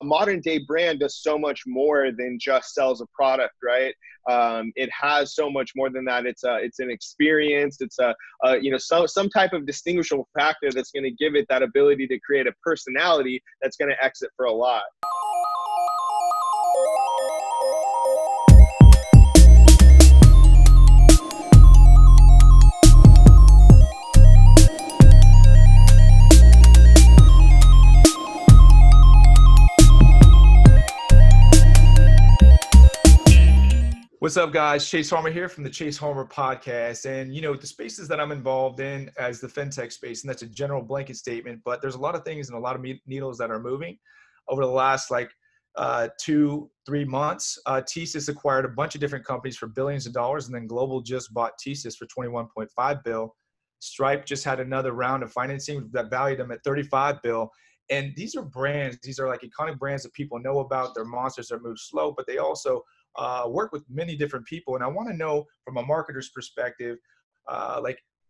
modern day brand does so much more than just sells a product, right? It has so much more than that. It's an experience. It's some type of distinguishable factor that's going to give it that ability to create a personality that's going to exit for a lot. What's up, guys? Chase Harmer here from the Chase Harmer podcast. And, the spaces that I'm involved in as the fintech space, and that's a general blanket statement, but there's a lot of things and a lot of needles that are moving over the last 2-3 months. TSYS acquired a bunch of different companies for billions of dollars, and then Global just bought TSYS for $21.5 billion. Stripe just had another round of financing that valued them at $35 billion. And these are brands. These are like iconic brands that people know about. They're monsters that move slow, but they also work with many different people. And I want to know from a marketer's perspective,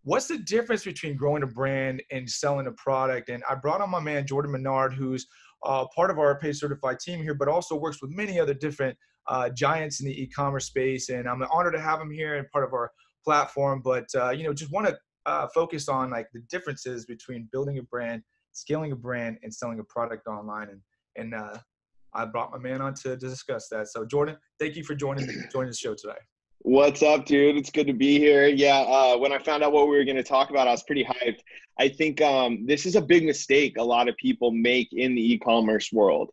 what's the difference between growing a brand and selling a product? And I brought on my man, Jordan Menard, who's part of our paid certified team here, but also works with many other different giants in the e-commerce space. And I'm honored to have him here and part of our platform, but just want to focus on the differences between building a brand, scaling a brand, and selling a product online. And I brought my man on to discuss that. So Jordan, thank you for joining the show today. What's up, dude? It's good to be here. Yeah, when I found out what we were going to talk about, I was pretty hyped. I think this is a big mistake a lot of people make in the e-commerce world.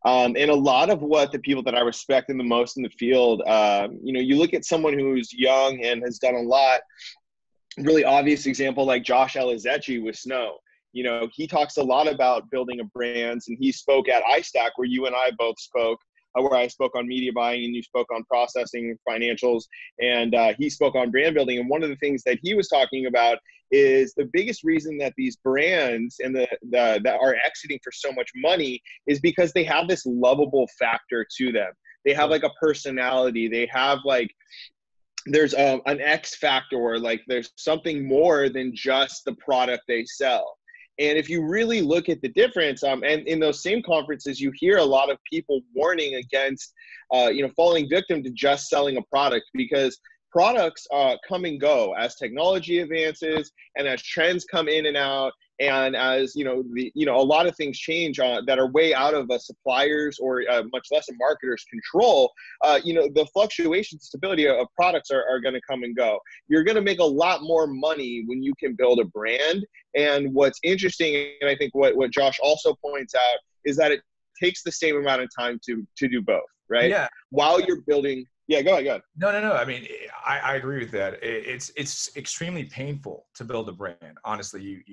And a lot of what the people that I respect the most in the field, you look at someone who's young and has done a lot. Really obvious example like Josh Elizechi with Snow. He talks a lot about building a brand, and he spoke at iStack where you and I both spoke, where I spoke on media buying and you spoke on processing financials, and he spoke on brand building. And one of the things that he was talking about is the biggest reason that these brands and that are exiting for so much money is because they have this lovable factor to them. They have a personality. They have there's an X factor, or there's something more than just the product they sell. And if you really look at the difference, and in those same conferences, you hear a lot of people warning against, falling victim to just selling a product, because products come and go as technology advances and as trends come in and out. And as, a lot of things change that are way out of a supplier's or much less a marketer's control, the fluctuations, stability of products are going to come and go. You're going to make a lot more money when you can build a brand. And what's interesting, and I think what Josh also points out, is that it takes the same amount of time to do both, right? Yeah. While you're building. Yeah, go ahead. No. I mean, I agree with that. It's extremely painful to build a brand, honestly.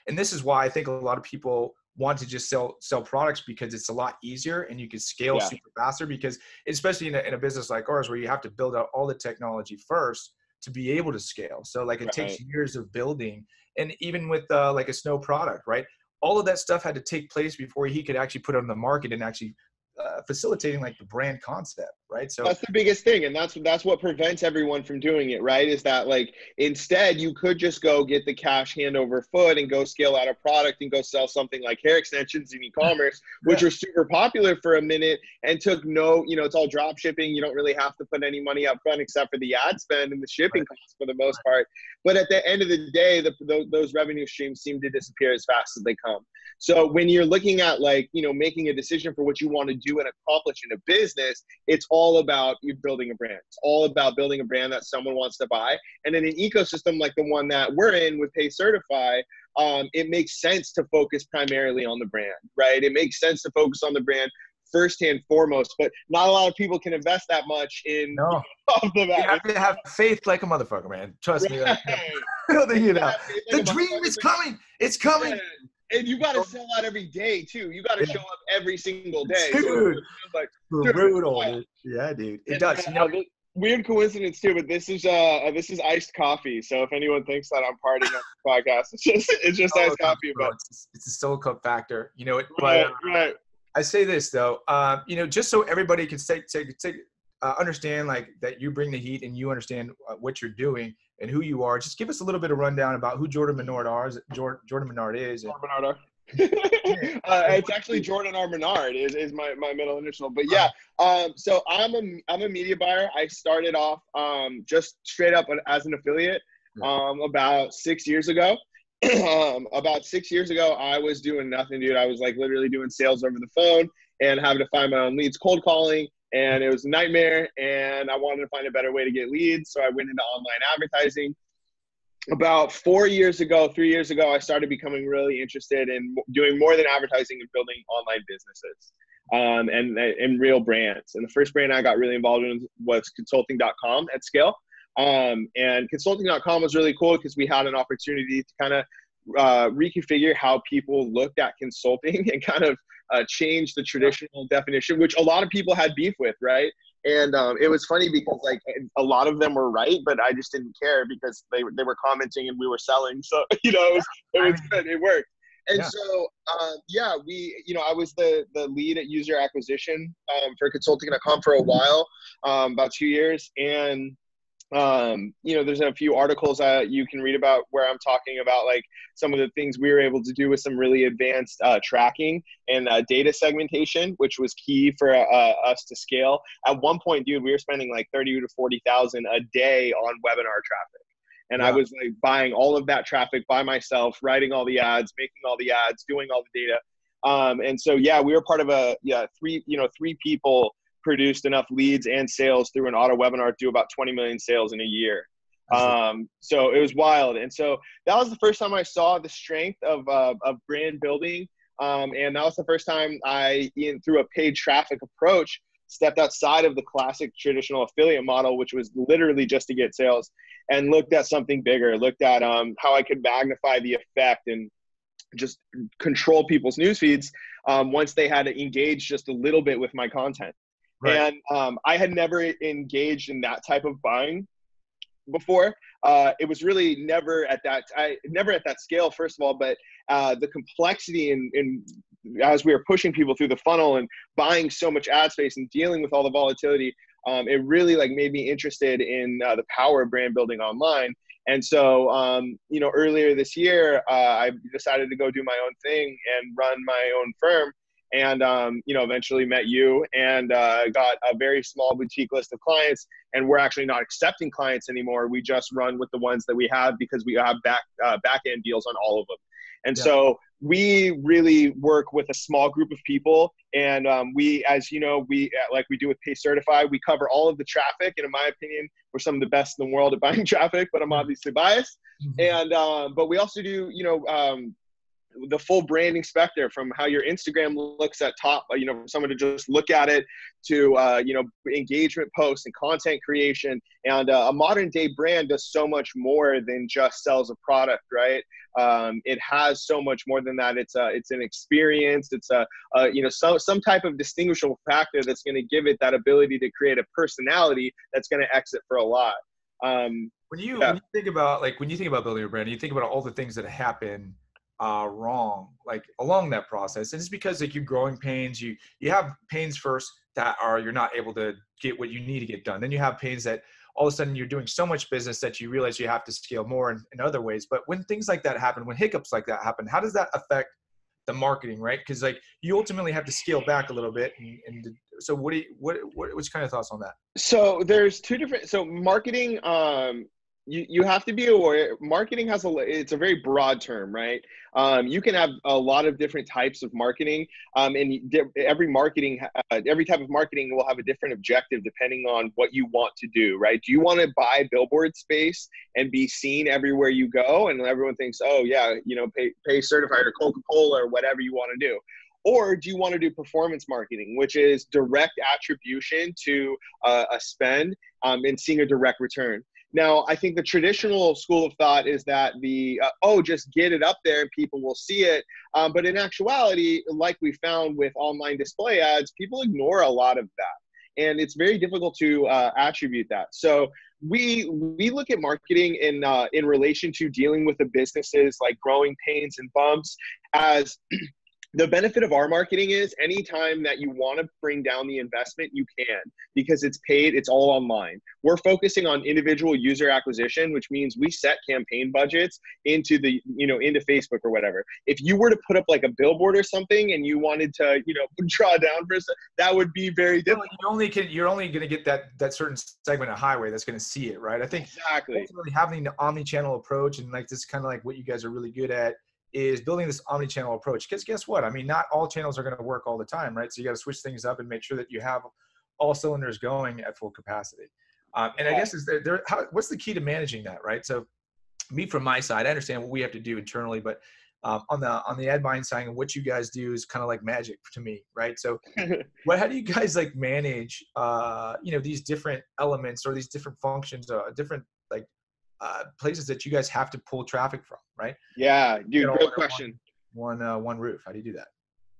And this is why I think a lot of people want to just sell products, because it's a lot easier and you can scale super faster, because especially in a business like ours where you have to build out all the technology first to be able to scale. So it takes years of building. And even with a Snow product, right? All of that stuff had to take place before he could actually put it on the market and actually facilitating the brand concept, right? So that's the biggest thing, and that's what prevents everyone from doing it, right? Is that instead you could just go get the cash hand over foot and go scale out a product and go sell something like hair extensions in e-commerce, which were super popular for a minute and took it's all drop shipping. You don't really have to put any money up front except for the ad spend and the shipping costs for the most part. But at the end of the day, those revenue streams seem to disappear as fast as they come. So when you're looking at making a decision for what you want to do and accomplish in a business, it's all about you building a brand. It's all about building a brand that someone wants to buy. And in an ecosystem like the one that we're in with Pay Certify, it makes sense to focus primarily on the brand, right? It makes sense to focus on the brand first and foremost, but not a lot of people can invest that much in off the bat. You have to have faith like a motherfucker, man. Trust me. The dream is coming. It's coming. Yeah. And you got to sell out every day too. You got to show up every single day. Dude, brutal. Yeah, dude. It does. Weird coincidence too, but this is iced coffee. So if anyone thinks that I'm partying on the podcast, it's just iced coffee. But it's a solo cup factor, Right. I say this though, just so everybody can understand that you bring the heat and you understand what you're doing and who you are. Just give us a little bit of rundown about who Jordan Menard is. It's actually Jordan R. Menard is my middle initial. But yeah, so I'm a media buyer. I started off just straight up as an affiliate about 6 years ago. About 6 years ago, I was doing nothing, dude. I was like literally doing sales over the phone and having to find my own leads, cold calling, and it was a nightmare. And I wanted to find a better way to get leads, so I went into online advertising. About 3 years ago, I started becoming really interested in doing more than advertising and building online businesses and real brands. And the first brand I got really involved in was consulting.com at scale. And consulting.com was really cool because we had an opportunity to kind of reconfigure how people looked at consulting and kind of change the traditional definition, which a lot of people had beef with, right? And it was funny because like a lot of them were right, but I just didn't care because they were commenting and we were selling. So, it was good. It worked. And so, I was the lead at user acquisition for consulting.com for a while, about 2 years. And there's a few articles you can read about where I'm talking about like some of the things we were able to do with some really advanced tracking and data segmentation, which was key for us to scale. At one point, dude, we were spending like 30 to 40,000 a day on webinar traffic. And I was like buying all of that traffic by myself, writing all the ads, making all the ads, doing all the data. And so, we were part of three people produced enough leads and sales through an auto webinar to do about 20 million sales in a year. So it was wild. And so that was the first time I saw the strength of brand building. And that was the first time I, through a paid traffic approach, stepped outside of the classic traditional affiliate model, which was literally just to get sales, and looked at something bigger, looked at how I could magnify the effect and just control people's news feeds once they had to engage just a little bit with my content. Right. And I had never engaged in that type of buying before. It was really never at that scale, first of all, but the complexity in as we were pushing people through the funnel and buying so much ad space and dealing with all the volatility, it really like made me interested in the power of brand building online. And so, earlier this year, I decided to go do my own thing and run my own firm. And, eventually met you and got a very small boutique list of clients. And we're actually not accepting clients anymore. We just run with the ones that we have because we have back end deals on all of them. And so we really work with a small group of people. And we, as you know, like we do with Pay Certified, we cover all of the traffic. And in my opinion, we're some of the best in the world at buying traffic, but I'm obviously biased. And, but we also do, the full branding spectrum, from how your Instagram looks at top, for someone to just look at it, to, engagement posts and content creation. And a modern day brand does so much more than just sells a product, right? It has so much more than that. It's an experience. It's some type of distinguishable factor that's going to give it that ability to create a personality that's going to exit for a lot. When you think about building a brand, you think about all the things that happen wrong like along that process, and it's because like you're growing pains, you have pains first that are you're not able to get what you need to get done, then you have pains that all of a sudden you're doing so much business that you realize you have to scale more in other ways. But when things like that happen, when hiccups like that happen, how does that affect the marketing, right? Because like you ultimately have to scale back a little bit, and so what's your kind of thoughts on that? So there's two different, marketing, you have to be aware. Marketing it's a very broad term, right? You can have a lot of different types of marketing, and every type of marketing will have a different objective depending on what you want to do, right? Do you want to buy billboard space and be seen everywhere you go, and everyone thinks, oh yeah, Pay Certified or Coca-Cola or whatever you want to do? Or do you want to do performance marketing, which is direct attribution to a spend and seeing a direct return? Now, I think the traditional school of thought is that just get it up there and people will see it. But in actuality, like we found with online display ads, people ignore a lot of that. And it's very difficult to attribute that. So we look at marketing in relation to dealing with the businesses, like growing pains and bumps, as The benefit of our marketing is anytime that you want to bring down the investment, you can, because it's paid, it's all online. We're focusing on individual user acquisition, which means we set campaign budgets into into Facebook or whatever. If you were to put up like a billboard or something and you wanted to, draw down for that would be very difficult. You're only going to get that certain segment of highway that's going to see it, right? I think exactly ultimately having the omni-channel approach, and like this is kind of like what you guys are really good at, is building this omni-channel approach. Because guess what? I mean, not all channels are going to work all the time, right? So you got to switch things up and make sure that you have all cylinders going at full capacity. And I guess what's the key to managing that, right? So me from my side, I understand what we have to do internally, but on the ad buying side, and what you guys do is kind of like magic to me, right? So how do you guys like manage these different elements or these different functions, different like places that you guys have to pull traffic from, right? Yeah, dude, great question. One roof. How do you do that?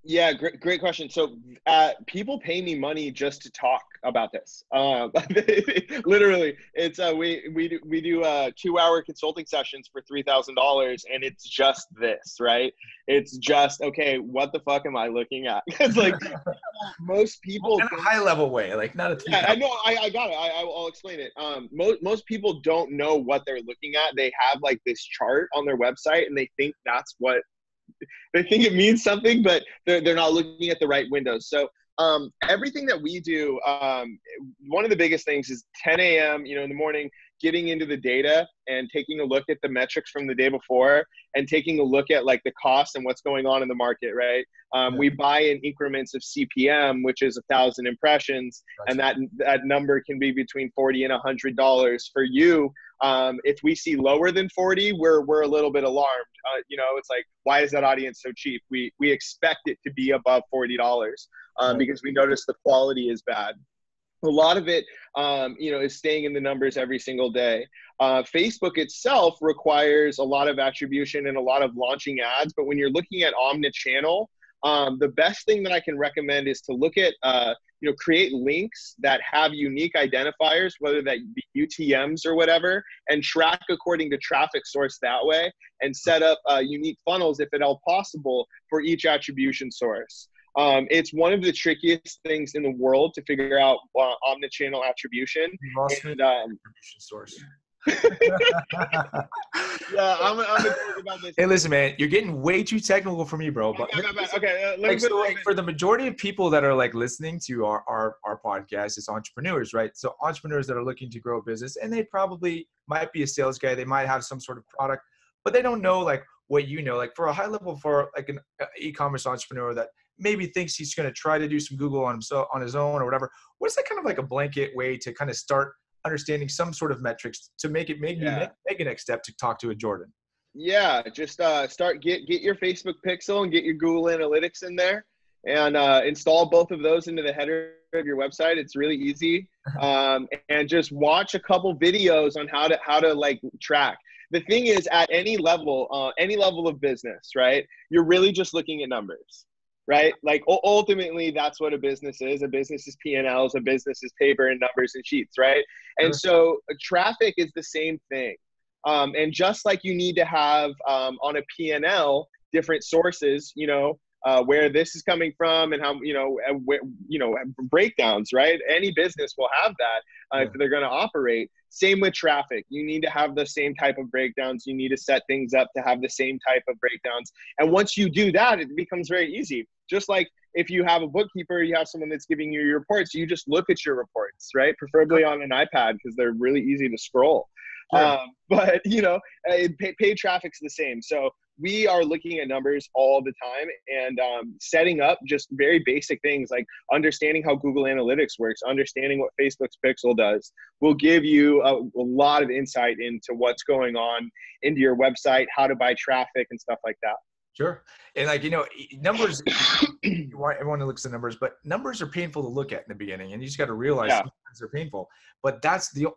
Yeah, great question. So people pay me money just to talk about this. Literally, it's we do 2-hour consulting sessions for $3,000, and it's just this, right? It's just, okay, what the fuck am I looking at? Because like most people in a high level way, like not a I know, I got it. I'll explain it. Most people don't know what they're looking at. They have like this chart on their website, and they think that's what they think it means something, but they're not looking at the right windows. So everything that we do, one of the biggest things is 10 a.m. In the morning, getting into the data and taking a look at the metrics from the day before and taking a look at like the cost and what's going on in the market, right? We buy in increments of CPM, which is 1,000 impressions. Gotcha. And that number can be between $40 and $100 for you. If we see lower than 40, we're a little bit alarmed. It's like, why is that audience so cheap? We expect it to be above $40 because we notice the quality is bad. A lot of it, is staying in the numbers every single day. Facebook itself requires a lot of attribution and a lot of launching ads. But when you're looking at omnichannel, the best thing that I can recommend is to look at, create links that have unique identifiers, whether that be UTMs or whatever, and track according to traffic source that way, and set up unique funnels, if at all possible, for each attribution source. It's one of the trickiest things in the world to figure out omnichannel attribution. And, attribution source. Yeah, I'm a joke about this. Hey, listen, man, you're getting way too technical for me, bro. But okay, for the majority of people that are like listening to our podcast, it's entrepreneurs, right? So entrepreneurs that are looking to grow a business, and they probably might be a sales guy, they might have some sort of product, but they don't know like what like for a high level, for like an e-commerce entrepreneur that maybe thinks he's going to try to do some Google on his own or whatever. What's that kind of like a blanket way to kind of start understanding some sort of metrics to make a next step to talk to a Jordan? Yeah, just get your Facebook pixel and get your Google Analytics in there, and install both of those into the header of your website. It's really easy, and just watch a couple videos on how to like track. The thing is, at any level of business, right? You're really just looking at numbers. Right? Like ultimately that's what a business is. A business is P&Ls, a business is paper and numbers and sheets, right? And so traffic is the same thing. And just like you need to have on a P&L different sources, where this is coming from and how, breakdowns, right? Any business will have that if they're going to operate. Same with traffic. You need to have the same type of breakdowns. You need to set things up to have the same type of breakdowns. And once you do that, it becomes very easy. Just like if you have a bookkeeper, you have someone that's giving you your reports, you just look at your reports, right? Preferably on an iPad because they're really easy to scroll. Sure. But, paid traffic's the same. So we are looking at numbers all the time and setting up just very basic things like understanding how Google Analytics works, understanding what Facebook's Pixel does will give you a lot of insight into what's going on into your website, how to buy traffic and stuff like that. Sure. And like, numbers, everyone looks at numbers, but numbers are painful to look at in the beginning. And you just got to realize sometimes they're painful, but that's the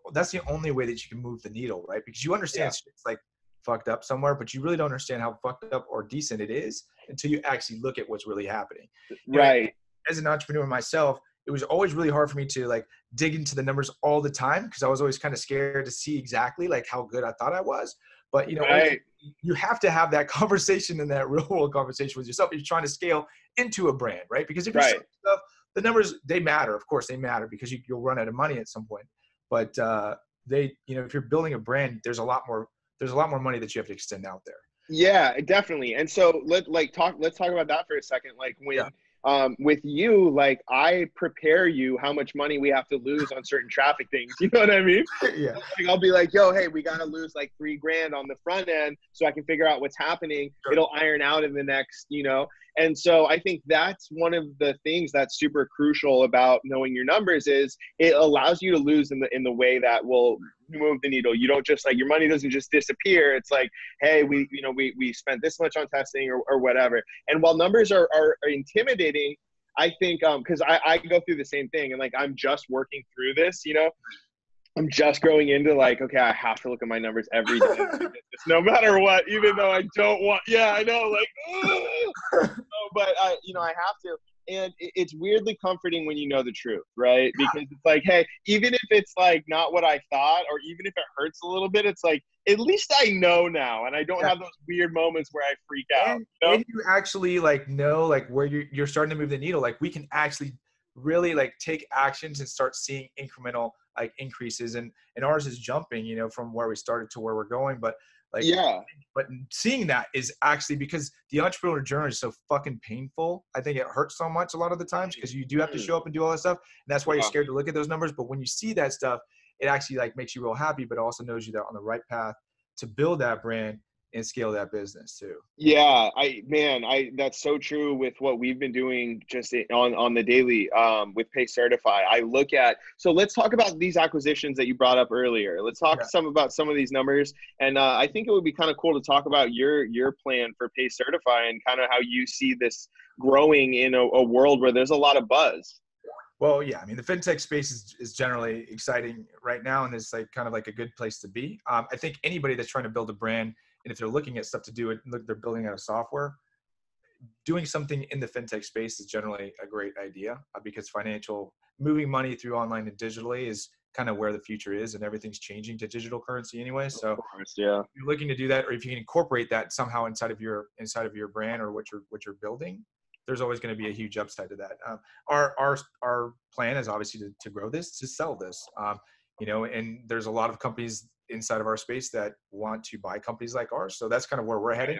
only way that you can move the needle, right? Because you understand it's like fucked up somewhere, but you really don't understand how fucked up or decent it is until you actually look at what's really happening. Right. As an entrepreneur myself, it was always really hard for me to like dig into the numbers all the time because I was always kind of scared to see exactly like how good I thought I was. But, Right. you have to have that conversation and that real world conversation with yourself if you're trying to scale into a brand, right? Because if you're Right. selling stuff, the numbers, they matter. Of course, they matter because you'll run out of money at some point. But if you're building a brand, there's a lot more money that you have to extend out there. Yeah, definitely. And so let's talk about that for a second. Like Yeah. when with you, like I prepare you how much money we have to lose on certain traffic things. You know what I mean? Yeah. Like I'll be like, yo, hey, we gotta lose like $3,000 on the front end so I can figure out what's happening. Sure. It'll iron out in the next. And so I think that's one of the things that's super crucial about knowing your numbers is it allows you to lose in the way that will move the needle. You don't just like your money doesn't just disappear. It's like, hey, we spent this much on testing or whatever. And while numbers are intimidating, I think because I go through the same thing and like I'm just working through this. I'm just growing into like, okay, I have to look at my numbers every day, no matter what, even though I don't want. Yeah, I know, like, but I have to. And it's weirdly comforting when you know the truth, right? Because it's like, hey, even if it's like not what I thought, or even if it hurts a little bit, it's like, at least I know now, and I don't have those weird moments where I freak out. And you actually like know like where you're starting to move the needle. Like we can actually really like take actions and start seeing incremental like increases, and ours is jumping, from where we started to where we're going. But like, yeah. But seeing that is actually because the entrepreneur journey is so fucking painful. I think it hurts so much a lot of the times because you do have to show up and do all that stuff. And that's why you're scared to look at those numbers. But when you see that stuff, it actually like makes you real happy, but also knows you that on the right path to build that brand and scale that business too. Yeah, that's so true with what we've been doing just on the daily with Pay Certify. I look at, so let's talk about these acquisitions that you brought up earlier. Let's talk about some of these numbers. And I think it would be kind of cool to talk about your plan for Pay Certify and kind of how you see this growing in a world where there's a lot of buzz. Well, yeah, I mean, the fintech space is generally exciting right now, and it's like kind of like a good place to be. I think anybody that's trying to build a brand, and if they're looking at stuff to do it, look, they're building out a software, doing something in the fintech space is generally a great idea because moving money through online and digitally is kind of where the future is, and everything's changing to digital currency anyway. So of course, yeah, if you're looking to do that, or if you can incorporate that somehow inside of your brand or what you're building, there's always going to be a huge upside to that. Our plan is obviously to grow this, to sell this, and there's a lot of companies inside of our space that want to buy companies like ours. So that's kind of where we're heading.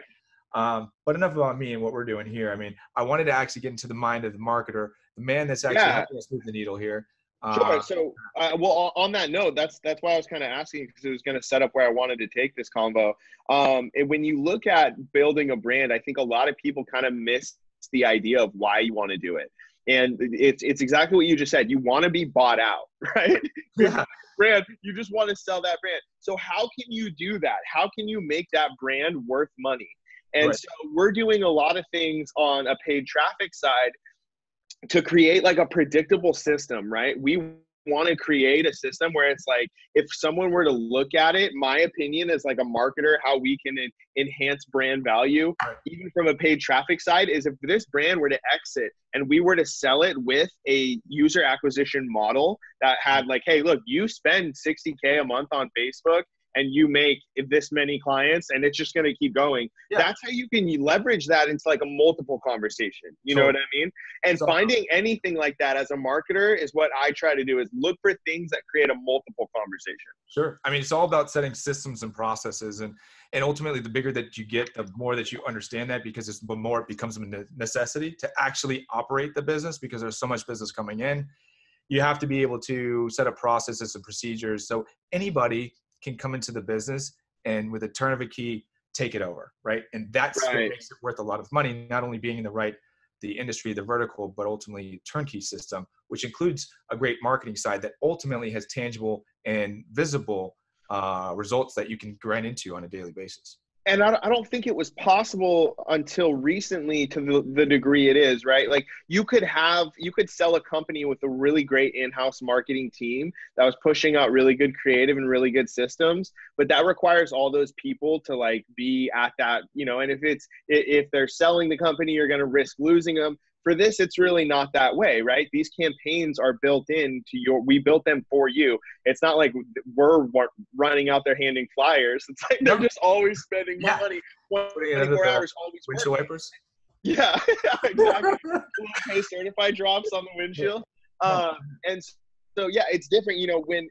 But enough about me and what we're doing here. I mean, I wanted to actually get into the mind of the marketer, the man that's actually helping us move the needle here. Sure. So, well, on that note, that's why I was kind of asking, because it was going to set up where I wanted to take this convo. And when you look at building a brand, I think a lot of people kind of miss the idea of why you want to do it. And it's exactly what you just said. You want to be bought out, right? Yeah. Brand, you just want to sell that brand. So how can you do that? How can you make that brand worth money? And so we're doing a lot of things on a paid traffic side to create like a predictable system, right? We want to create a system where it's like, if someone were to look at it, my opinion as like a marketer, how we can enhance brand value, even from a paid traffic side, is if this brand were to exit and we were to sell it with a user acquisition model that had like, hey, look, you spend $60K a month on Facebook and you make this many clients and it's just going to keep going. Yeah. That's how you can leverage that into like a multiple conversation. You know what I mean? And finding anything like that as a marketer is what I try to do, is look for things that create a multiple conversation. Sure. I mean, it's all about setting systems and processes, and ultimately the bigger that you get, the more that you understand that, because the more it becomes a necessity to actually operate the business, because there's so much business coming in. You have to be able to set up processes and procedures so anybody can come into the business and with a turn of a key, take it over, right? And that's what makes it worth a lot of money, not only being in the industry, the vertical, but ultimately turnkey system, which includes a great marketing side that ultimately has tangible and visible results that you can grind into on a daily basis. And I don't think it was possible until recently to the degree it is, right? Like you could sell a company with a really great in-house marketing team that was pushing out really good creative and really good systems, but that requires all those people to like be at that, and if they're selling the company, you're going to risk losing them. For this, it's really not that way, right? These campaigns are built into we built them for you. It's not like we're running out there handing flyers. It's like they're just always spending money. 24 hours, always windshield working. wipers. Yeah, exactly. Little pay certified drops on the windshield. And so, yeah, it's different,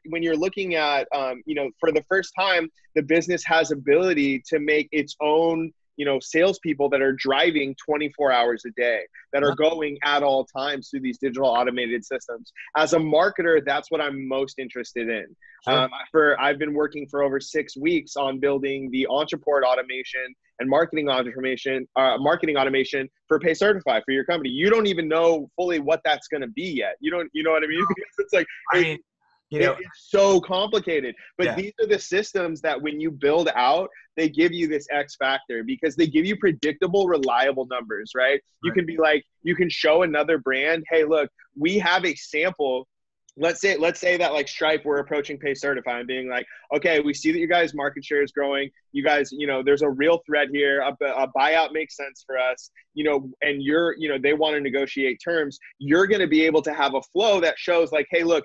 when you're looking at, for the first time, the business has ability to make its own, salespeople that are driving 24 hours a day, that are going at all times through these digital automated systems. As a marketer, that's what I'm most interested in. Sure. I've been working for over 6 weeks on building the Entreport automation and marketing automation for Pay Certify for your company. You don't even know fully what that's going to be yet. You know what I mean? Because it's like, it's so complicated, but these are the systems that when you build out, they give you this X factor because they give you predictable, reliable numbers, right? You can be like, you can show another brand, hey, look, we have a sample. Let's say that like Stripe, we're approaching Pay Certify and being like, okay, we see that you guys' market share is growing. You guys, there's a real threat here. A buyout makes sense for us, and they want to negotiate terms. You're going to be able to have a flow that shows like, hey, look,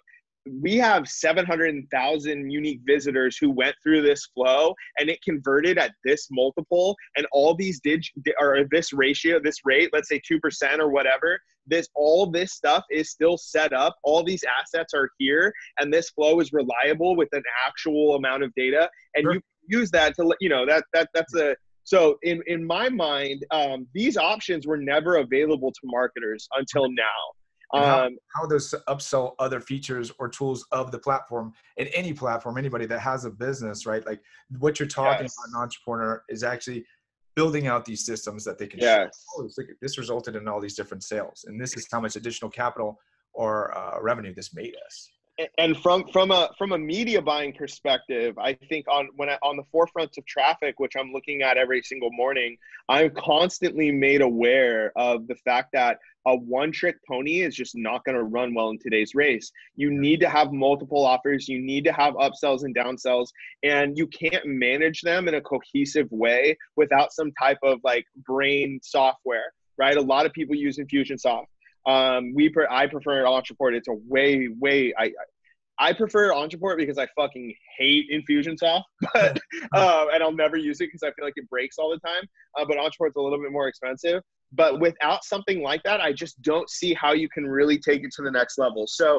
we have 700,000 unique visitors who went through this flow and it converted at this multiple, and all these this ratio, this rate, let's say 2% or whatever, all this stuff is still set up. All these assets are here and this flow is reliable with an actual amount of data. And you use that to, so in my mind, these options were never available to marketers until now. How those upsell other features or tools of the platform, and any platform, anybody that has a business, right? Like what you're talking about, an entrepreneur is actually building out these systems that they can show. Oh, this resulted in all these different sales, and this is how much additional capital or revenue this made us. And from a media buying perspective, I think on the forefront of traffic, which I'm looking at every single morning, I'm constantly made aware of the fact that a one-trick pony is just not going to run well in today's race. You need to have multiple offers. You need to have upsells and downsells, and you can't manage them in a cohesive way without some type of like brain software, right? A lot of people use Infusionsoft. I prefer Entreport. It's a way I prefer Entreport because I fucking hate Infusionsoft, but and I'll never use it because I feel like it breaks all the time. But Entreport's a little bit more expensive. But without something like that, I just don't see how you can really take it to the next level. So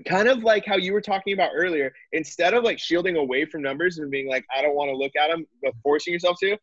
kind of like how you were talking about earlier, instead of like shielding away from numbers and being like, I don't want to look at them, but forcing yourself to,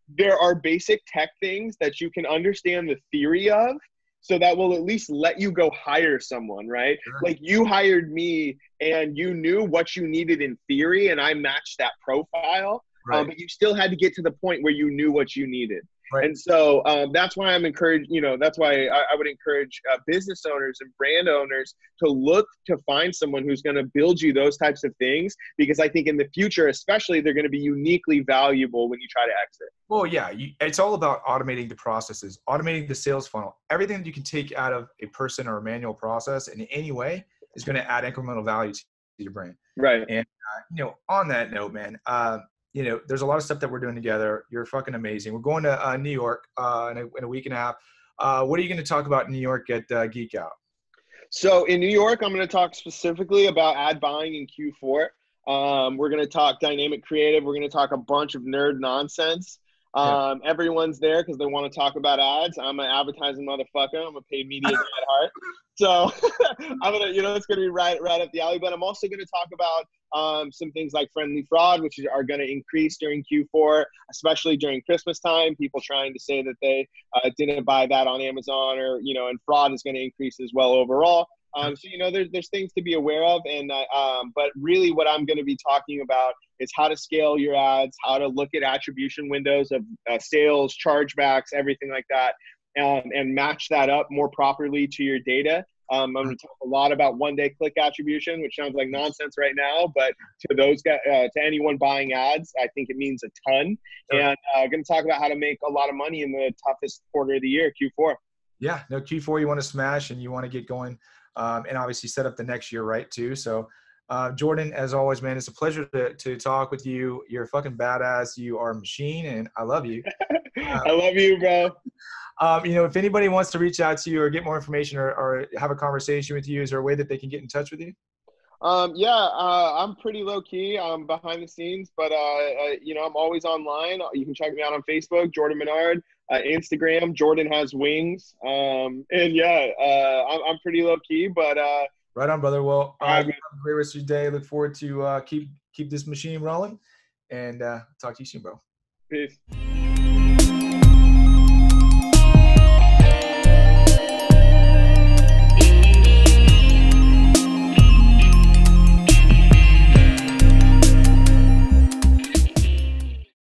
there are basic tech things that you can understand the theory of, so that will at least let you go hire someone, right? Sure. Like you hired me and you knew what you needed in theory and I matched that profile, but you still had to get to the point where you knew what you needed. Right. And so that's why I'm encouraged, that's why I would encourage business owners and brand owners to look to find someone who's going to build you those types of things, because I think in the future, especially, they're going to be uniquely valuable when you try to exit. Well, yeah, it's all about automating the processes, automating the sales funnel. Everything that you can take out of a person or a manual process in any way is going to add incremental value to your brand. Right. And, on that note, man, there's a lot of stuff that we're doing together. You're fucking amazing. We're going to New York in a week and a half. What are you going to talk about in New York at Geek Out? So in New York, I'm going to talk specifically about ad buying in Q4. We're going to talk dynamic creative. We're going to talk a bunch of nerd nonsense. Everyone's there because they want to talk about ads. I'm an advertising motherfucker. I'm a paid media guy at heart. So I'm gonna, it's gonna be right up the alley. But I'm also gonna talk about some things like friendly fraud, which are going to increase during Q4, especially during Christmas time. People trying to say that they didn't buy that on Amazon, or and fraud is going to increase as well overall. So there's things to be aware of, and but really what I'm going to be talking about is how to scale your ads, how to look at attribution windows of sales, chargebacks, everything like that, and match that up more properly to your data. I'm going to talk a lot about one-day click attribution, which sounds like nonsense right now, but to those guys, to anyone buying ads, I think it means a ton. Sure. And I'm going to talk about how to make a lot of money in the toughest quarter of the year, Q4. Yeah, no, Q4 you want to smash and you want to get going, and obviously set up the next year right too. So Jordan, as always, man, it's a pleasure to talk with you. You're a fucking badass. You are a machine, and I love you. I love you, bro. If anybody wants to reach out to you or get more information or have a conversation with you, is there a way that they can get in touch with you? I'm pretty low key. I'm behind the scenes, but I'm always online. You can check me out on Facebook, Jordan Menard, Instagram, Jordan Has Wings. I'm pretty low key, but right on, brother. Well, you have man. a great rest of your day. Look forward to keep this machine rolling, and talk to you soon, bro. Peace.